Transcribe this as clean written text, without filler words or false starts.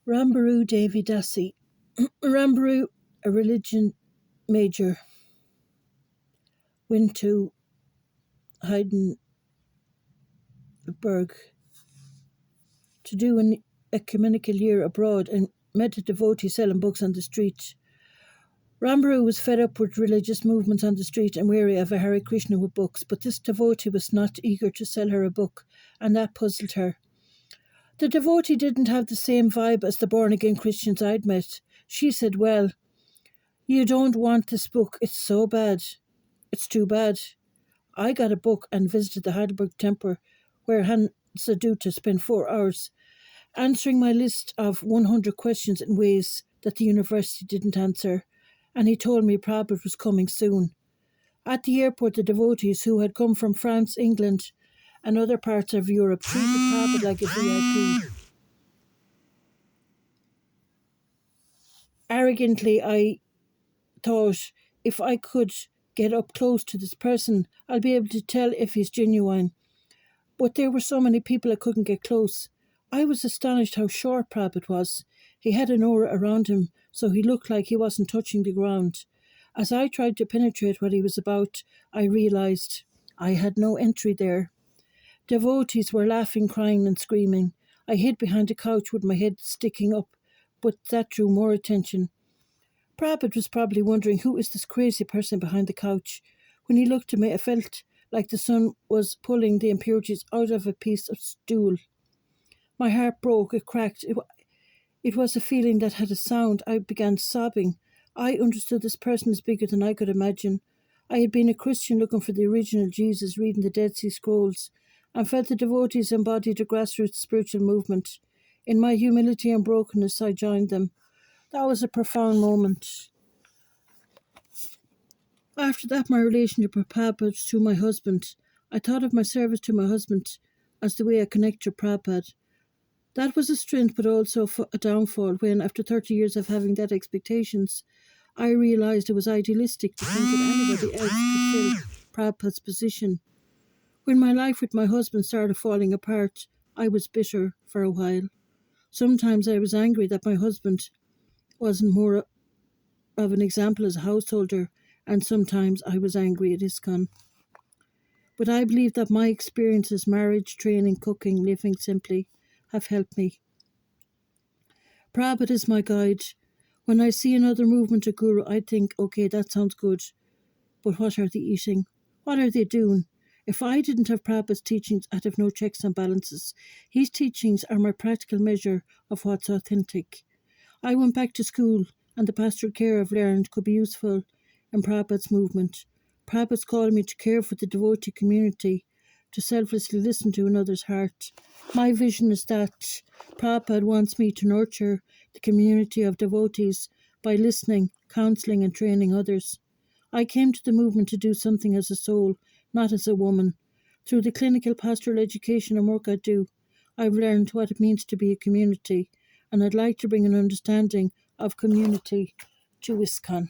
Rhambharu Devi Dasi. Rhambharu, a religion major, went to Heidelberg to do an ecumenical year abroad and met a devotee selling books on the street. Rhambharu was fed up with religious movements on the street and weary of a Hare Krishna with books, but this devotee was not eager to sell her a book, and that puzzled her. The devotee didn't have the same vibe as the born-again Christians I'd met. She said, "Well, you don't want this book. It's so bad. It's too bad." I got a book and visited the Heidelberg Temple, where Hans Saduta spent 4 hours answering my list of 100 questions in ways that the university didn't answer, and he told me Prabhupada was coming soon. At the airport, the devotees who had come from France, England, and other parts of Europe treated Prabhupada like a VIP. Arrogantly, I thought, if I could get up close to this person, I'll be able to tell if he's genuine. But there were so many people I couldn't get close. I was astonished how short Prabhupada was. He had an aura around him, so he looked like he wasn't touching the ground. As I tried to penetrate what he was about, I realised I had no entry there. Devotees were laughing, crying and screaming. I hid behind a couch with my head sticking up, but that drew more attention. Prabhupada was probably wondering, who is this crazy person behind the couch? When he looked at me, I felt like the sun was pulling the impurities out of a piece of stool. My heart broke, it cracked. It was a feeling that had a sound. I began sobbing. I understood this person is bigger than I could imagine. I had been a Christian looking for the original Jesus, reading the Dead Sea Scrolls, and felt the devotees embodied a grassroots spiritual movement. In my humility and brokenness, I joined them. That was a profound moment. After that, my relationship with Prabhupada to my husband. I thought of my service to my husband as the way I connect to Prabhupada. That was a strength, but also a downfall when, after 30 years of having that expectations, I realised it was idealistic to think that anybody else could fill Prabhupada's position. When my life with my husband started falling apart, I was bitter for a while. Sometimes I was angry that my husband wasn't more of an example as a householder, and sometimes I was angry at ISKCON. But I believe that my experiences, marriage, training, cooking, living simply, have helped me. Prabhupada is my guide. When I see another movement or guru, I think, okay, that sounds good, but what are they eating? What are they doing? If I didn't have Prabhupada's teachings, I'd have no checks and balances. His teachings are my practical measure of what's authentic. I went back to school, and the pastoral care I've learned could be useful in Prabhupada's movement. Prabhupada's calling me to care for the devotee community, to selflessly listen to another's heart. My vision is that Prabhupada wants me to nurture the community of devotees by listening, counselling and training others. I came to the movement to do something as a soul, not as a woman. Through the clinical pastoral education and work I do, I've learned what it means to be a community, and I'd like to bring an understanding of community to ISKCON.